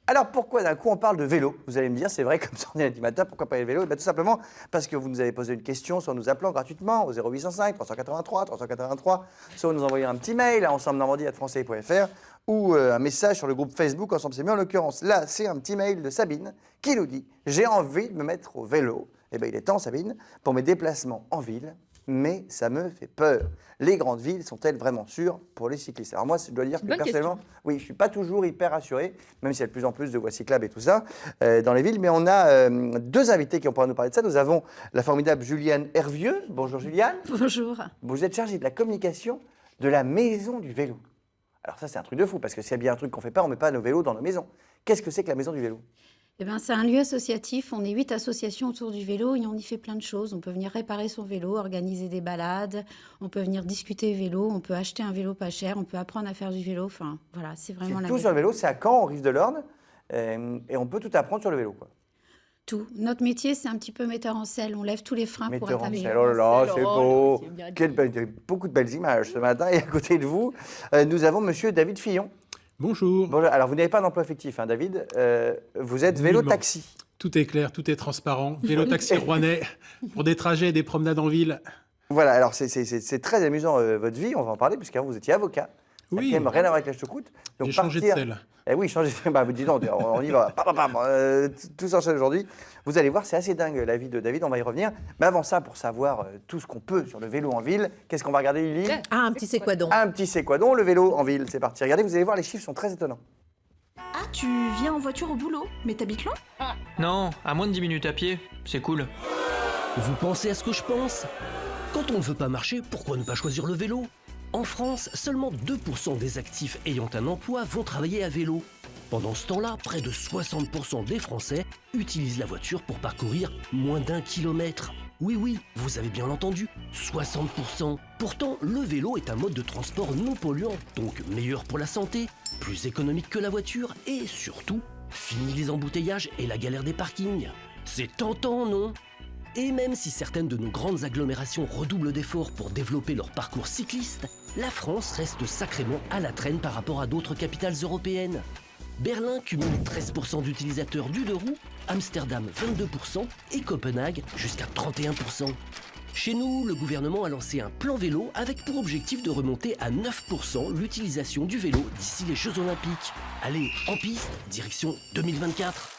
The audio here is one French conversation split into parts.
Alors pourquoi d'un coup on parle de vélo? Vous allez me dire, c'est vrai, comme ça on est lundi matin, pourquoi parler de vélo? Tout simplement parce que vous nous avez posé une question, soit en nous appelant gratuitement au 0805 383 383, soit en nous envoyant un petit mail à ensemble-normandie@francais.fr ou un message sur le groupe Facebook Ensemble c'est mieux. En l'occurrence, là, c'est un petit mail de Sabine qui nous dit « J'ai envie de me mettre au vélo ». Eh bien, il est temps, Sabine, pour mes déplacements en ville, mais ça me fait peur. Les grandes villes sont-elles vraiment sûres pour les cyclistes? Alors moi, je dois dire que personnellement, oui, je ne suis pas toujours hyper rassuré, même s'il y a de plus en plus de voies cyclables et tout ça dans les villes. Mais on a deux invités qui pourra nous parler de ça. Nous avons la formidable Juliane Hervieux. Bonjour Juliane. Bonjour. Vous êtes chargée de la communication de la Maison du Vélo. Alors ça, c'est un truc de fou, parce que s'il y a bien un truc qu'on ne fait pas, on ne met pas nos vélos dans nos maisons. Qu'est-ce que c'est que la Maison du Vélo? Eh ben, c'est un lieu associatif. On est 8 associations autour du vélo et on y fait plein de choses. On peut venir réparer son vélo, organiser des balades, on peut venir discuter vélo, on peut acheter un vélo pas cher, on peut apprendre à faire du vélo. Enfin, voilà, c'est vraiment la tout sur le vélo, c'est à Caen, au Rive de l'Orne, et on peut tout apprendre sur le vélo, quoi. Tout. Notre métier, c'est un petit peu metteur en selle. On lève tous les freins pour Metteur en attaquer. selle, oh là là, c'est beau. Beaucoup de belles images ce matin. Et à côté de vous, nous avons monsieur David Fillon. Bonjour. Bonjour. Alors, vous n'avez pas d'emploi fictif, hein, David. Vous êtes vélo-taxi. Tout est clair, tout est transparent. Vélo-taxi rouennais pour des trajets et des promenades en ville. Voilà, alors c'est très amusant votre vie, on va en parler, puisqu'avant vous étiez avocat. Ça n'a Oui. quand même rien à voir avec la choucroute. J'ai changé de selle. Eh oui, changer de... Bah, dis donc, on y va. Tout s'enchaîne aujourd'hui. Vous allez voir, c'est assez dingue la vie de David, on va y revenir. Mais avant ça, pour savoir tout ce qu'on peut sur le vélo en ville, qu'est-ce qu'on va regarder, Lily? Ah, un petit c'est quoi donc? Un petit c'est quoi donc, le vélo en ville, c'est parti. Regardez, vous allez voir, les chiffres sont très étonnants. Ah, tu viens en voiture au boulot? Mais t'habites loin? Non, à moins de 10 minutes à pied, c'est cool. Vous pensez à ce que je pense? Quand on ne veut pas marcher, pourquoi ne pas choisir le vélo? En France, seulement 2% des actifs ayant un emploi vont travailler à vélo. Pendant ce temps-là, près de 60% des Français utilisent la voiture pour parcourir moins d'1 kilomètre. Oui, vous avez bien entendu, 60%. Pourtant, le vélo est un mode de transport non polluant, donc meilleur pour la santé, plus économique que la voiture et surtout, fini les embouteillages et la galère des parkings. C'est tentant, non ? Et même si certaines de nos grandes agglomérations redoublent d'efforts pour développer leur parcours cycliste, la France reste sacrément à la traîne par rapport à d'autres capitales européennes. Berlin cumule 13% d'utilisateurs du deux roues, Amsterdam 22% et Copenhague jusqu'à 31%. Chez nous, le gouvernement a lancé un plan vélo avec pour objectif de remonter à 9% l'utilisation du vélo d'ici les Jeux Olympiques. Allez, en piste, direction 2024.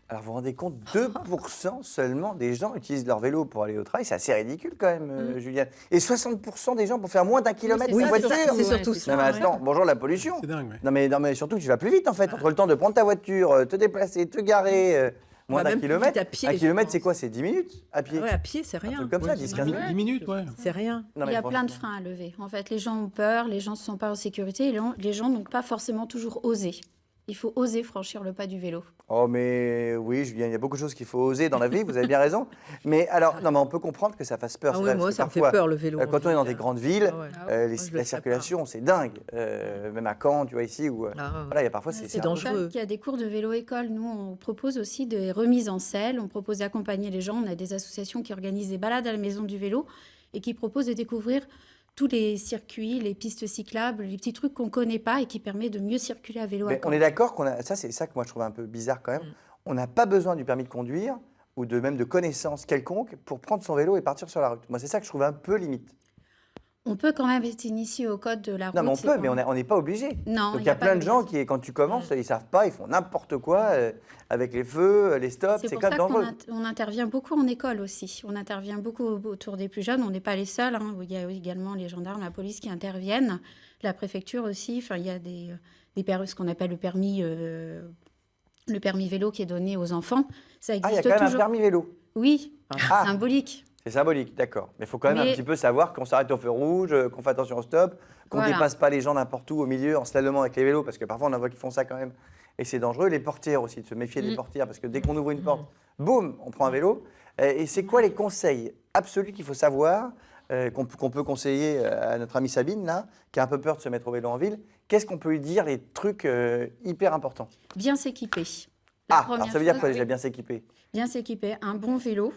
Alors, vous vous rendez compte, 2% seulement des gens utilisent leur vélo pour aller au travail. C'est assez ridicule quand même, Juliane. Et 60% des gens pour faire moins d'1 kilomètre en voiture. C'est surtout ça. Non mais attends, bonjour la pollution. C'est dingue, ouais. Non mais surtout, tu vas plus vite en fait. Entre le temps de prendre ta voiture, te déplacer, te garer, moins Bah, d'1 même plus kilomètre. vite à pied, 1 je kilomètre, pense. c'est quoi? C'est 10 minutes à pied. Ouais, à pied, c'est Un rien. truc comme ça, 10-15 minutes. 10 minutes, ouais. C'est rien. Non, mais Il y a plein de franchement. freins à lever. En fait, les gens ont peur, les gens ne se sentent pas en sécurité, et les gens n'ont pas forcément toujours osé. Il faut oser franchir le pas du vélo. Oh mais oui, Julien, il y a beaucoup de choses qu'il faut oser dans la vie, vous avez bien raison. Mais alors, non mais on peut comprendre que ça fasse peur. Ah c'est oui, vrai, moi, parce que ça me fait parfois, peur, le vélo. quand on est dans des grandes villes, Ah ouais. la Moi, je le ferais circulation, c'est dingue. Même à Caen, tu vois, ici, où Ah ouais. voilà, il y a parfois, c'est C'est un peu- dangereux. Il y a des cours de vélo-école. Nous, on propose aussi des remises en selle. On propose d'accompagner les gens. On a des associations qui organisent des balades à la maison du vélo et qui proposent de découvrir tous les circuits, les pistes cyclables, les petits trucs qu'on ne connaît pas et qui permettent de mieux circuler à vélo à Mais Caen. on est d'accord qu'on a. Ça, c'est ça que moi je trouve un peu bizarre quand même. On n'a pas besoin du permis de conduire ou même de connaissances quelconques pour prendre son vélo et partir sur la route. Moi, c'est ça que je trouve un peu limite. On peut quand même être initié au code de la route. Non, mais on c'est peut, quand mais même- on n'est pas obligé. Non, Donc il il y a pas plein de gens d'obligation. qui, quand tu commences, ils savent pas, ils font n'importe quoi avec les feux, les stops, C'est c'est pour quand ça même qu'on dangereux. on intervient beaucoup en école aussi. On intervient beaucoup autour des plus jeunes. On n'est pas les seuls. Hein. Il y a également les gendarmes, la police qui interviennent, la préfecture aussi. Enfin, il y a ce qu'on appelle le permis vélo qui est donné aux enfants. Ça Ah, il y a existe quand même un toujours. permis vélo. Oui, Ah. symbolique. C'est symbolique, d'accord. Mais il faut quand même un Mais- petit peu savoir qu'on s'arrête au feu rouge, qu'on fait attention au stop, qu'on ne Voilà. dépasse pas les gens n'importe où au milieu en slalomant avec les vélos, parce que parfois on en voit qui font ça quand même. Et c'est dangereux. Les portières aussi, de se méfier des portières, parce que dès qu'on ouvre une porte, boum, on prend un vélo. Et c'est quoi les conseils absolus qu'il faut savoir, qu'on peut conseiller à notre amie Sabine, là, qui a un peu peur de se mettre au vélo en ville? Qu'est-ce qu'on peut lui dire, les trucs hyper importants? Bien s'équiper. La Ah, alors première ça veut dire chose, quoi déjà, oui. bien s'équiper? Bien s'équiper. Un bon vélo.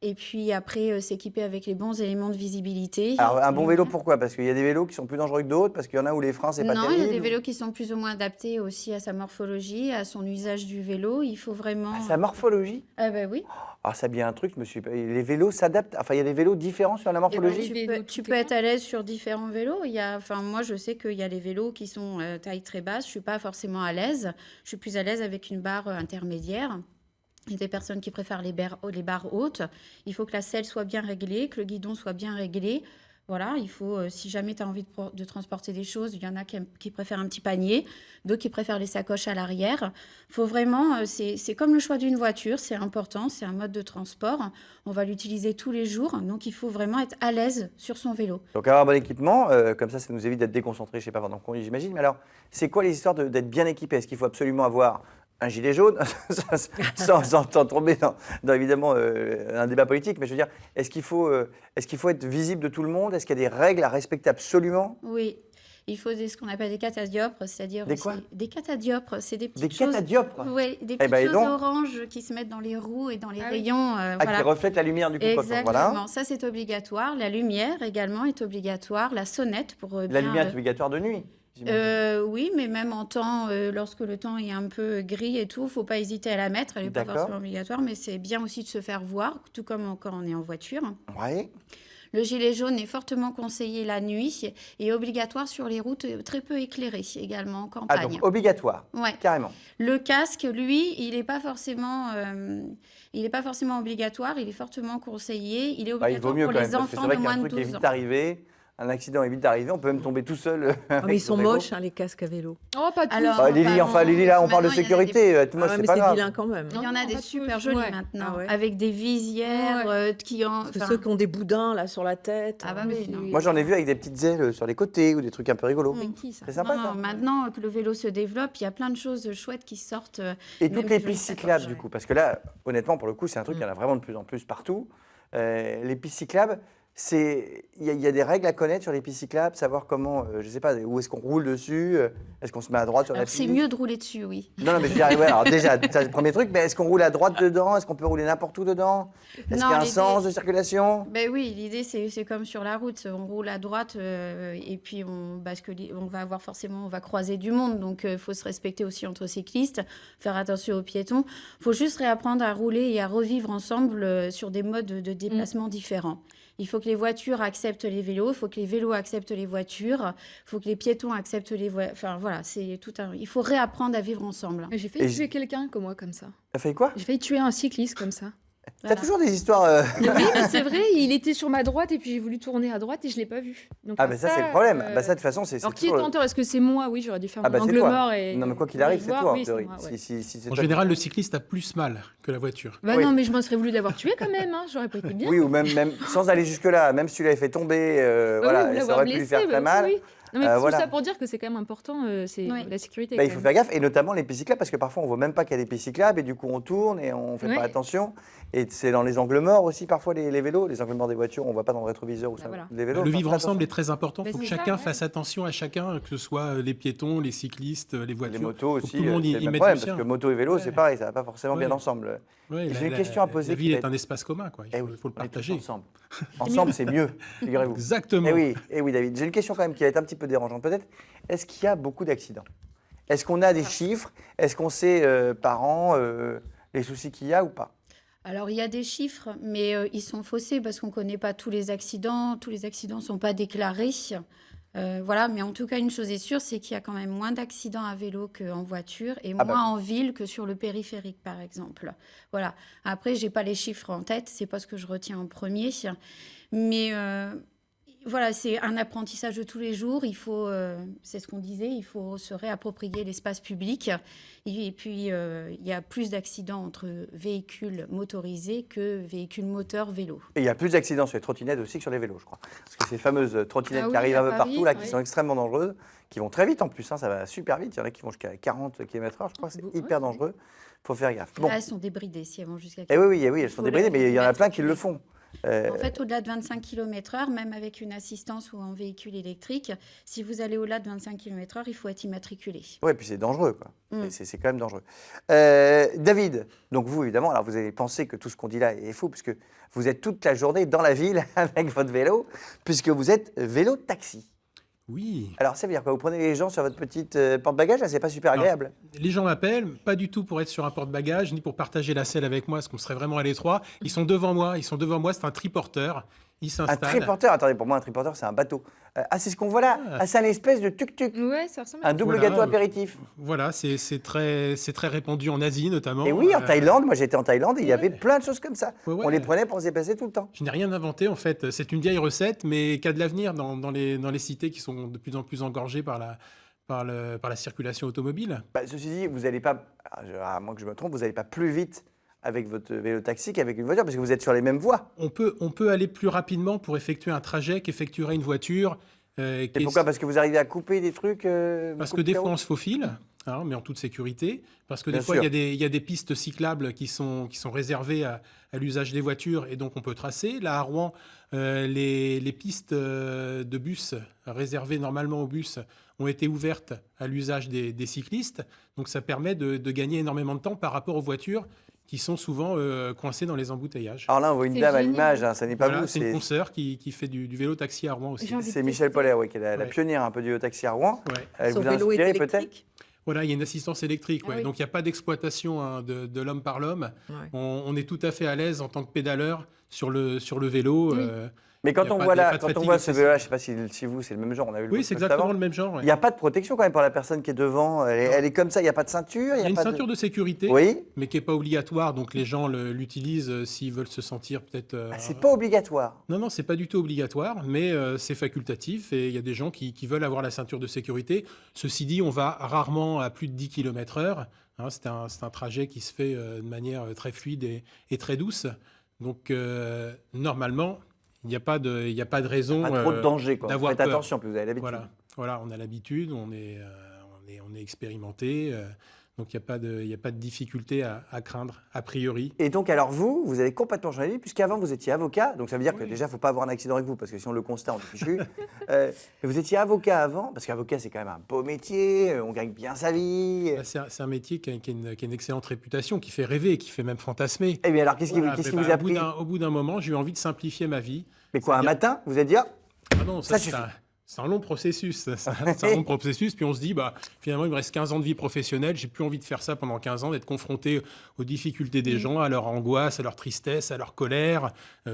Et puis après, s'équiper avec les bons éléments de visibilité. Alors, un bon vélo, pourquoi? Parce qu'il y a des vélos qui sont plus dangereux que d'autres, parce qu'il y en a où les freins, c'est pas Non, terrible. il y a des vélos qui sont plus ou moins adaptés aussi à sa morphologie, à son usage du vélo. Il faut vraiment... Ah, sa morphologie? Ah ben oui. Alors, ça dit un truc, les vélos s'adaptent. Enfin, il y a des vélos différents sur la morphologie. Tu peux être à l'aise sur différents vélos. Enfin, moi, je sais qu'il y a des vélos qui sont taille très basse. Je ne suis pas forcément à l'aise. Je suis plus à l'aise avec une barre intermédiaire. Il y a des personnes qui préfèrent les barres hautes. Il faut que la selle soit bien réglée, que le guidon soit bien réglé. Voilà, il faut, si jamais tu as envie de transporter des choses, il y en a qui préfèrent un petit panier, d'autres qui préfèrent les sacoches à l'arrière. Il faut vraiment, c'est comme le choix d'une voiture, c'est important, c'est un mode de transport. On va l'utiliser tous les jours, donc il faut vraiment être à l'aise sur son vélo. Donc, avoir un bon équipement, comme ça nous évite d'être déconcentrés, je sais pas, pendant qu'on conduit, j'imagine. Mais alors, c'est quoi les histoires d'être bien équipé? Est-ce qu'il faut absolument avoir un gilet jaune, sans tomber dans évidemment un débat politique, mais je veux dire, est-ce qu'il faut être visible de tout le monde? Est-ce qu'il y a des règles à respecter absolument? Oui, il faut ce qu'on appelle des catadiopres, c'est-à-dire Des quoi? des catadiopres, c'est des Des petites choses, catadiopres? oui, des Eh petites ben, dis choses donc. oranges qui se mettent dans les roues et dans les Ah oui. rayons. Qui reflètent la lumière du coup. Exactement, Voilà. ça c'est obligatoire. La lumière également est obligatoire. La sonnette pour La bien, lumière est obligatoire de nuit. j'imagine. oui, mais même en temps, lorsque le temps est un peu gris et tout, faut pas hésiter à la mettre. Elle n'est pas D'accord. forcément obligatoire, mais c'est bien aussi de se faire voir, tout comme quand on est en voiture. Ouais. Le gilet jaune est fortement conseillé la nuit et obligatoire sur les routes très peu éclairées, également en Ah, campagne. donc obligatoire, Ouais. carrément. Le casque, lui, il n'est pas forcément obligatoire, il est fortement conseillé. Il est Bah, il vaut obligatoire mieux pour quand même, les parce que c'est enfants vrai de qu'il y a moins un de truc qui est 12 ans. vite arrivé. Un accident est vite arrivé, on peut même tomber tout seul. Ah, mais ils sont vélo. moches, hein, les casques à vélo. Oh, pas tous. Alors, Bah, Lily, Enfin, Lily, là, on parle de maintenant, il y en a sécurité. Tout moche, Ah ouais, c'est mais pas c'est grave. vilain quand même. Il y en Non, a des pas super tous. jolis Ouais. maintenant, Ah ouais. avec des visières qui en... Parce que enfin, ceux qui ont des boudins là sur la tête. Ah bah hein, oui, c'est- non. Moi, j'en ai vu avec des petites ailes sur les côtés ou des trucs un peu rigolos. Mm. Qui, ça? C'est sympa, non, ça. maintenant que le vélo se développe, il y a plein de choses chouettes qui sortent. Et même toutes des les jolies pistes sacoches, cyclables, ouais. du coup, parce que là, honnêtement, pour le coup, c'est un truc, il y en a vraiment de plus en plus partout. Les pistes cyclables, il y a des règles à connaître sur les pistes cyclables, savoir comment, je sais pas, où est-ce qu'on roule dessus, est-ce qu'on se met à droite sur la Alors, piste? c'est mieux de rouler dessus, oui. Non, non, mais j'y arrive. Ouais, alors déjà, c'est le premier truc, mais est-ce qu'on roule à droite dedans? Est-ce qu'on peut rouler n'importe où dedans? Est-ce Non, qu'il y a un l'idée- sens de circulation? Ben oui, l'idée c'est comme sur la route, on roule à droite et puis on va croiser du monde, donc il faut se respecter aussi entre cyclistes, faire attention aux piétons. Il faut juste réapprendre à rouler et à revivre ensemble sur des modes de déplacement différents. Il faut que les voitures acceptent les vélos, il faut que les vélos acceptent les voitures, il faut que les piétons acceptent les voitures. Enfin voilà, c'est tout un. Il faut réapprendre à vivre ensemble. J'ai Et failli j- tuer quelqu'un comme moi, comme ça. T'as fait quoi? J'ai failli tuer un cycliste comme ça. T'as Voilà. toujours des histoires. Oui, mais c'est vrai, il était sur ma droite et puis j'ai voulu tourner à droite et je l'ai pas vu. Donc, Ah, ben ça, c'est le problème. Bah, ça, de toute façon, c'est. Alors c'est qui est toujours le- tenteur? Est-ce que c'est moi? Oui, j'aurais dû faire Ah, bah, mon c'est angle toi. mort et. Non, mais quoi qu'il arrive, c'est voir, toi, oui, en théorie. moi, ouais. Si c'est En toi général, qui- le cycliste a plus mal que la voiture. Bah Oui. non, mais je m'en serais voulu l'avoir tué quand même, hein. J'aurais pas été bien. Oui, ou même sans aller jusque-là, même si tu l'avais fait tomber, Bah voilà, oui, ou ça l'avoir aurait pu blessé, lui faire bah très oui, mal. oui. Non, mais tout voilà. ça pour dire que c'est quand même important, c'est Oui. la sécurité. Bah, il quand faut même. faire gaffe, et notamment les pistes cyclables, parce que parfois on voit même pas qu'il y a des pistes cyclables, et du coup on tourne et on fait Ouais. pas attention. Et c'est dans les angles morts aussi parfois les vélos, les angles morts des voitures, on voit pas dans le rétroviseur ou Bah ça. voilà. Les vélos. Le faut vivre faire ensemble est attention. très important. Bah, Il faut que c'est ça, chacun ouais. fasse attention à chacun, que ce soit les piétons, les cyclistes, les voitures. Les motos Faut que aussi, tout le monde c'est y le même mette problème, le parce sien. que moto et vélo, Ouais. c'est pareil, ça va pas forcément bien Ouais. ensemble. Ouais, J'ai une question à poser La qui ville va est être- un espace commun, quoi. Eh oui, Il faut le on est tous partager. ensemble. Ensemble, c'est mieux, figurez-vous. Exactement. Eh oui, David. J'ai une question quand même qui va être un petit peu dérangeante peut-être. Est-ce qu'il y a beaucoup d'accidents? Est-ce qu'on a des chiffres? Est-ce qu'on sait par an les soucis qu'il y a ou pas? Alors, il y a des chiffres, mais ils sont faussés parce qu'on ne connaît pas tous les accidents. Tous les accidents ne sont pas déclarés. Voilà, mais en tout cas, une chose est sûre, c'est qu'il y a quand même moins d'accidents à vélo qu'en voiture et Ah bah. moins en ville que sur le périphérique, par exemple. Voilà. Après, je n'ai pas les chiffres en tête, c'est pas ce que je retiens en premier. Mais voilà, c'est un apprentissage de tous les jours. Il faut, c'est ce qu'on disait, il faut se réapproprier l'espace public. Et puis, il y a plus d'accidents entre véhicules motorisés que véhicules moteurs vélos. Et il y a plus d'accidents sur les trottinettes aussi que sur les vélos, je crois. Parce que ces fameuses trottinettes Ah oui, qui arrivent à un peu Paris, partout, là, qui oui. sont extrêmement dangereuses, qui vont très vite en plus, hein, ça va super vite. Il y en a qui vont jusqu'à 40 km/h, je crois, c'est Ouais. hyper dangereux. Il faut faire gaffe. Bon. Là, elles sont débridées si elles vont jusqu'à Eh oui, elles Il sont faut débridées, les mais il y en a mettre plein au qui le public. font. En fait, au-delà de 25 km/h, même avec une assistance ou un véhicule électrique, si vous allez au-delà de 25 km/h, il faut être immatriculé. Ouais, puis c'est dangereux, quoi. Mm. C'est quand même dangereux. David, donc vous, évidemment, alors vous avez pensé que tout ce qu'on dit là est faux, puisque vous êtes toute la journée dans la ville avec votre vélo, puisque vous êtes vélo-taxi. Oui. Alors, ça veut dire quoi? Vous prenez les gens sur votre petite porte-bagages, là, c'est pas super agréable. Les gens m'appellent, pas du tout pour être sur un porte-bagages, ni pour partager la selle avec moi, parce qu'on serait vraiment à l'étroit. Ils sont devant moi, c'est un triporteur. Ils Un s'installent. triporteur, attendez, pour moi, un triporteur, c'est un bateau. C'est ce qu'on voit là. Ah. Ah, c'est un espèce de tuk-tuk. Ouais, ça ressemble à Un double Voilà. gâteau apéritif. Voilà, c'est très répandu en Asie notamment. Et oui, en Euh, Thaïlande, moi j'étais en Thaïlande et il y avait plein de choses comme ça. Ouais, ouais. On les prenait pour se déplacer tout le temps. Je n'ai rien inventé en fait. C'est une vieille recette, mais qui a de l'avenir dans les cités qui sont de plus en plus engorgées par la circulation automobile. Bah, ceci dit, vous n'allez pas, à moins que je me trompe, vous n'allez pas plus vite avec votre vélo-taxi qu'avec une voiture, parce que vous êtes sur les mêmes voies. On peut aller plus rapidement pour effectuer un trajet qu'effectuerait une voiture. Et pourquoi? Parce que vous arrivez à couper des trucs Parce beaucoup que des de fois, carreaux on se faufile, hein, mais en toute sécurité. Parce que Bien des fois, sûr. il y a des pistes cyclables qui sont réservées à l'usage des voitures et donc on peut tracer. Là, à Rouen, les pistes de bus réservées normalement aux bus ont été ouvertes à l'usage des cyclistes. Donc ça permet de gagner énormément de temps par rapport aux voitures qui sont souvent coincées dans les embouteillages. Alors là, on voit une C'est dame à génial. l'image, hein, ça n'est pas Voilà, vous, c'est une c'est consoeur qui fait du vélo-taxi à Rouen aussi. J'ai envie de c'est Michel tester. Poller, oui, qui est la Ouais. pionnière un peu du vélo-taxi à Rouen. Ouais. Elle Son vous a vélo est inspiré peut-être? électrique. Voilà, il y a une assistance électrique. Ah Ouais. oui. Donc il n'y a pas d'exploitation de l'homme par l'homme. Ouais. On est tout à fait à l'aise en tant que pédaleur sur le vélo. Oui. Mais quand Y a on pas voit de- y a là, pas de quand on fatigue voit ce excessive. vélo-là, je ne sais pas si vous, c'est le même genre, on a vu le Oui, vôtre c'est juste exactement avant. le même genre. ouais. Il n'y a pas de protection quand même pour la personne qui est devant. Elle est comme ça, il n'y a pas de ceinture. Il y a une pas ceinture de sécurité, Oui. mais qui n'est pas obligatoire. Donc les gens l'utilisent s'ils veulent se sentir peut-être. Ah, c'est pas obligatoire. Non, c'est pas du tout obligatoire, mais c'est facultatif et il y a des gens qui veulent avoir la ceinture de sécurité. Ceci dit, on va rarement à plus de 10 km/h. Hein, c'est un trajet qui se fait de manière très fluide et très douce. Donc normalement, il n'y a pas de raison. Pas trop de danger, quoi. d'avoir Faites peur. attention, puis vous avez l'habitude. Voilà, on a l'habitude, on est expérimenté, donc il n'y a pas de difficulté à craindre, a priori. Et donc, alors vous avez complètement changé de vie, puisqu'avant vous étiez avocat, donc ça veut dire que Oui. déjà, il ne faut pas avoir un accident avec vous, parce que si on le constate, on est fichu. Mais vous étiez avocat avant, parce qu'avocat, c'est quand même un beau métier, on gagne bien sa vie. Là, c'est un métier qui a une excellente réputation, qui fait rêver, qui fait même fantasmer. Et bien alors, qu'est-ce qui Voilà, qu'est-ce mais qui vous bah, a pris? au bout d'un moment, j'ai eu envie de simplifier ma vie. Mais quoi, un c'est-à-dire- matin, vous vous êtes dit, ah, Ah non, Ça c'est suffit. c'est un long processus. C'est un long processus. Puis on se dit, bah, finalement, il me reste 15 ans de vie professionnelle. J'ai plus envie de faire ça pendant 15 ans, d'être confronté aux difficultés des gens, à leur angoisse, à leur tristesse, à leur colère,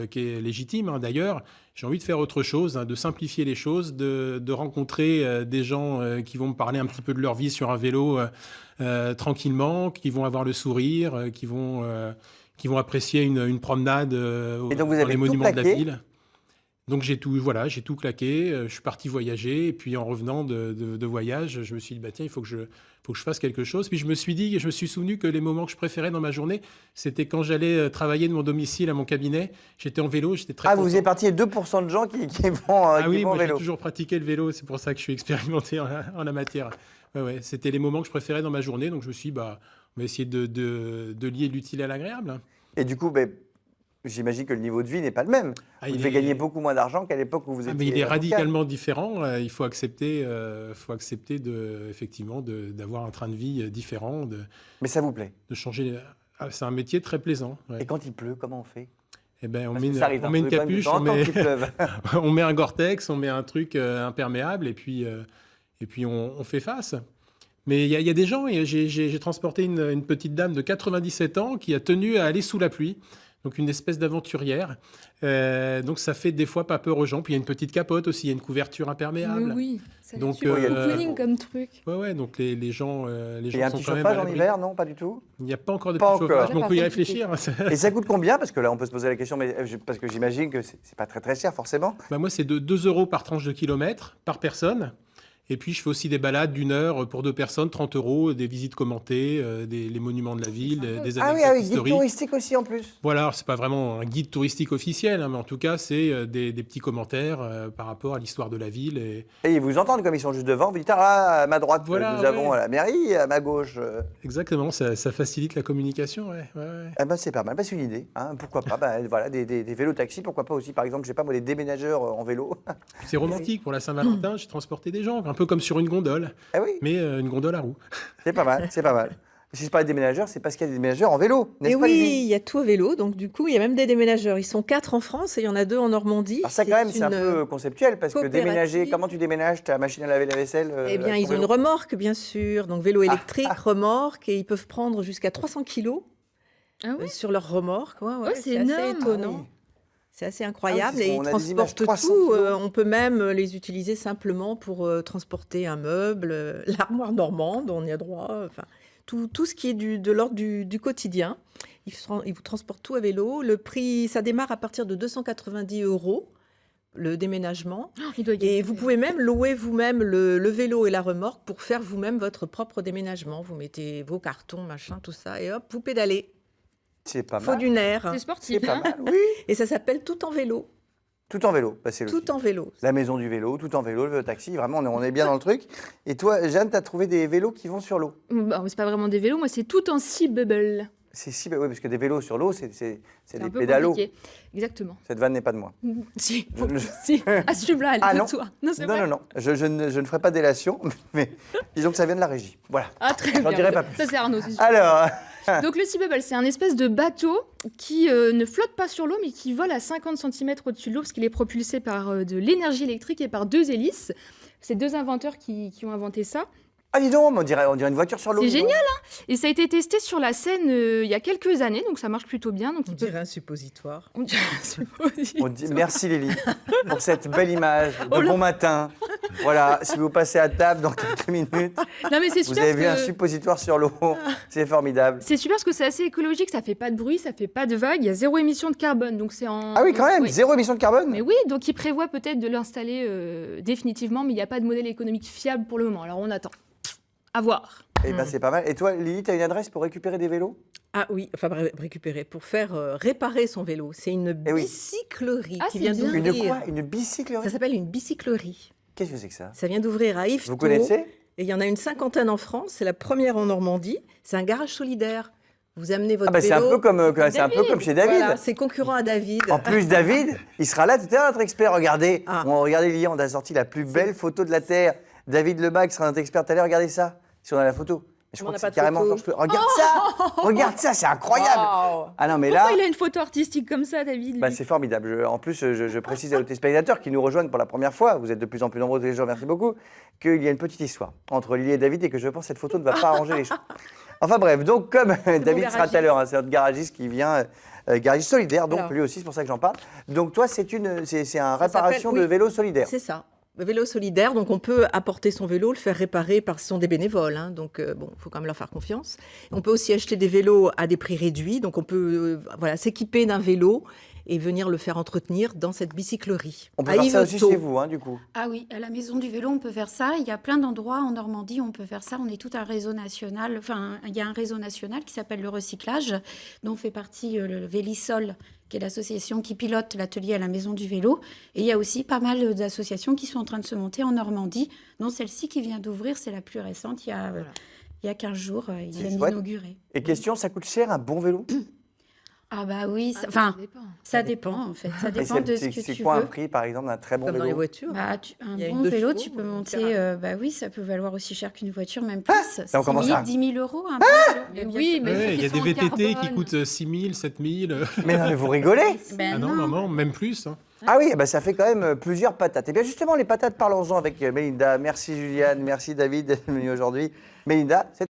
qui est légitime hein, d'ailleurs. J'ai envie de faire autre chose, hein, de simplifier les choses, de rencontrer des gens qui vont me parler un petit peu de leur vie sur un vélo tranquillement, qui vont avoir le sourire, qui vont apprécier une promenade Et donc vous dans avez les tout monuments de la plaqué ville. Donc j'ai tout claqué, je suis parti voyager, et puis en revenant de voyage, je me suis dit, bah, tiens, il faut que je fasse quelque chose. Puis je me suis souvenu que les moments que je préférais dans ma journée, c'était quand j'allais travailler de mon domicile à mon cabinet, j'étais en vélo, j'étais très ah, vous content. faisiez partie des 2% de gens qui vont, Ah qui oui, vont en moi j'ai vélo. toujours pratiqué le vélo, c'est pour ça que je suis expérimenté en la matière. Ouais, c'était les moments que je préférais dans ma journée, donc je me suis dit, bah, on va essayer de lier l'utile à l'agréable. Et du coup, ben, j'imagine que le niveau de vie n'est pas le même. Ah, Vous il devez est- gagner beaucoup moins d'argent qu'à l'époque où vous étiez Ah, mais il est avocat. radicalement différent. Il faut accepter, effectivement, d'avoir un train de vie différent, Mais ça vous plaît. de changer. Ah, c'est un métier très plaisant. ouais. Et quand il pleut, comment on fait? Eh ben, on Parce met que une, ça arrive, on hein, met une vous avez quand même de capuche, temps en on temps met, qu'il pleuve. on met un Gore-Tex, on met un truc imperméable, et puis on fait face. Mais il y a des gens, et j'ai transporté une petite dame de 97 ans qui a tenu à aller sous la pluie. Donc une espèce d'aventurière. Donc ça fait des fois pas peur aux gens. Puis il y a une petite capote aussi, il y a une couverture imperméable. Mais oui, ça a Donc, l'air super euh, cooling comme truc. Ouais, donc les gens, Il y a un sont petit quand même à chauffage en l'abri. hiver, non? Pas du tout. Il n'y a pas encore de Pas petit encore. chauffage, mais on Par peut y contre, réfléchir. Et ça coûte combien? Parce que là, on peut se poser la question, mais parce que j'imagine que c'est pas très très cher forcément. Bah, moi, c'est de 2 € par tranche de kilomètre, par personne. Et puis, je fais aussi des balades d'1 heure pour 2 personnes, 30 €, des visites commentées, les monuments de la ville, des Ah oui, anecdotes guide historiques. touristique aussi en plus. Voilà, alors, c'est pas vraiment un guide touristique officiel, hein, mais en tout cas, c'est des petits commentaires par rapport à l'histoire de la ville. Et Et ils vous entendent comme ils sont juste devant. Vous dites, ah, à ma droite, Voilà, nous ouais. avons la mairie, à ma gauche. exactement, ça facilite la communication. Ouais, ouais, ouais. Eh ben, c'est pas mal, c'est une idée. Hein. Pourquoi pas voilà, des vélos taxis, pourquoi pas aussi, par exemple, je sais pas moi, des déménageurs en vélo. C'est romantique pour la Saint-Valentin, j'ai transporté des gens, un peu comme sur une gondole, Ah oui, mais une gondole à roues. c'est pas mal, c'est pas mal. Si je parlais de déménageurs, c'est parce qu'il y a des déménageurs en vélo, n'est-ce Et pas, oui, Lily il y a tout à vélo, donc du coup, il y a même des déménageurs. Ils sont 4 en France et il y en a 2 en Normandie. Alors ça, quand même, c'est un une, peu conceptuel, parce que coopérative. déménager, comment tu déménages ta machine à laver la vaisselle Eh bien, avec ils ton ont une vélo remorque, bien sûr. Donc, vélo électrique, remorque, et ils peuvent prendre jusqu'à 300 kilos Ah oui. sur leur remorque. Ouais, ouais, Oh, c'est assez énorme. étonnant. Ah oui. C'est assez incroyable. Ah oui, Et ils on a des images, transportent 300 tout. kilos. On peut même les utiliser simplement pour transporter un meuble, l'armoire normande, on y a droit. Enfin, tout ce qui est de l'ordre du quotidien. Ils vous transportent tout à vélo. Le prix, ça démarre à partir de 290 €, le déménagement. Oh, il doit y Et avoir- vous pouvez même louer vous-même le vélo et la remorque pour faire vous-même votre propre déménagement. Vous mettez vos cartons, machin, tout ça, et hop, vous pédalez. C'est pas Faut mal. du nerf. C'est C'est sportif. pas hein. mal, oui. Et ça s'appelle Tout en vélo. Tout en vélo, bah, c'est Tout en vélo. La maison du vélo, tout en vélo, le vélo taxi, vraiment, on est bien dans le truc. Et toi, Jeanne, tu as trouvé des vélos qui vont sur l'eau. Bah, c'est pas vraiment des vélos, moi c'est tout en sea bubble. C'est si, bah oui, parce que des vélos sur l'eau, c'est C'est des un peu pédalos. compliqué. Exactement. Cette vanne n'est pas de moi. Si, Je- si. Assume-la, elle Ah est non. de toi. Non, c'est Non, vrai. non, non, je ne ferai pas délation, mais disons que ça vient de la régie. Voilà. Ah, très J'en bien. dirai pas plus. Ça c'est Arnaud, c'est sûr. Alors, Donc le Sea Bubble, c'est un espèce de bateau qui ne flotte pas sur l'eau, mais qui vole à 50 cm au-dessus de l'eau, parce qu'il est propulsé par de l'énergie électrique et par 2 hélices. C'est 2 inventeurs qui ont inventé ça. ah dis donc, on dirait une voiture sur l'eau. C'est dis donc. génial, hein. Et ça a été testé sur la Seine il y a quelques années, donc ça marche plutôt bien. Donc On il peut- dirait un suppositoire. On dirait un suppositoire. On dit merci Lily pour cette belle image de Oh là. bon matin. Voilà, si vous passez à table dans quelques minutes, Non mais c'est vous super avez vu un parce que- suppositoire sur l'eau. C'est formidable. c'est super parce que c'est assez écologique, ça fait pas de bruit, ça fait pas de vagues, il y a 0 émission de carbone, donc c'est en... Ah oui, quand même, Oui. zéro émission de carbone. Mais oui, donc il prévoit peut-être de l'installer définitivement, mais il n'y a pas de modèle économique fiable pour le moment. Alors on attend. À voir. Eh ben, c'est pas mal. Et toi, Lily, tu as une adresse pour récupérer des vélos? Ah oui, enfin récupérer, pour faire réparer son vélo. C'est une Eh oui. bicyclerie Ah, qui c'est vient bien. Une d'ouvrir. quoi? Une bicyclerie? Ça s'appelle une bicyclerie. Qu'est-ce que c'est que ça? Ça vient d'ouvrir à Yvetot. Vous connaissez? Et il y en a une 50aine en France. C'est la première en Normandie. C'est un garage solidaire. Vous amenez votre Ah bah c'est vélo. un peu comme chez David. Voilà, c'est concurrent à David. En plus, David, il sera là tout à l'heure, notre expert. Regardez, Ah. regardez Lily, on a sorti la plus belle photo de la Terre. David Lebac sera notre expert tout à l'heure. Regardez ça, si on a la photo. Je On crois n'a que pas c'est de carrément photo. Georges Clooney. Regarde ça, c'est incroyable. Wow. Ah non, mais là, Pourquoi il a une photo artistique comme ça, David bah, lui c'est formidable. En plus, je précise à nos téléspectateurs qui nous rejoignent pour la première fois, vous êtes de plus en plus nombreux tous les jours, merci beaucoup, qu'il y a une petite histoire entre Lily et David et que je pense que cette photo ne va pas arranger les choses. Enfin bref, donc comme David sera tout à l'heure, hein, c'est notre garagiste qui vient, garagiste solidaire, donc Alors. lui aussi, c'est pour ça que j'en parle. Donc toi, c'est un Ça réparation s'appelle- de oui. vélo solidaire. C'est ça. Le vélo solidaire, donc on peut apporter son vélo, le faire réparer par ce sont des bénévoles, hein, donc bon, il faut quand même leur faire confiance. On peut aussi acheter des vélos à des prix réduits, donc on peut voilà s'équiper d'un vélo et venir le faire entretenir dans cette bicyclerie. On peut À faire ça aussi Yvetot. chez vous, hein, du coup. Ah oui, à la Maison du Vélo, on peut faire ça. Il y a plein d'endroits en Normandie où on peut faire ça. On est tout un réseau national. Enfin, il y a un réseau national qui s'appelle le recyclage, dont fait partie le Vélisol, qui est l'association qui pilote l'atelier à la Maison du Vélo. Et il y a aussi pas mal d'associations qui sont en train de se monter en Normandie, dont celle-ci qui vient d'ouvrir, c'est la plus récente, il y a 15 jours, ils C'est viennent chouette. d'inaugurer. Et question, ça coûte cher un bon vélo? Ah bah oui, Ah, enfin, dépend. ça dépend en fait. Ça Et dépend de ce que c'est tu quoi un veux. prix, par exemple, d'un très bon Comme dans les vélo? voitures. Bah, un Il y a bon une 2 vélo, chevaux, tu peux on monter. verra. Bah oui, ça peut valoir aussi cher qu'une voiture, même plus. Et on commence 6 000, à- 10 000 euros. Un bon vélo. Mais oui, mais Ouais, il y a ils des sont en VTT qui carbone. coûtent 6 000, 7 000. Mais non, mais vous rigolez? Ben Ah non, non, non, même plus. Hein. Ah oui, bah ça fait quand même plusieurs patates. Et bien justement, les patates, parlons-en avec Mélinda. Merci Juliane, merci David d'être venu aujourd'hui. Mélinda, c'est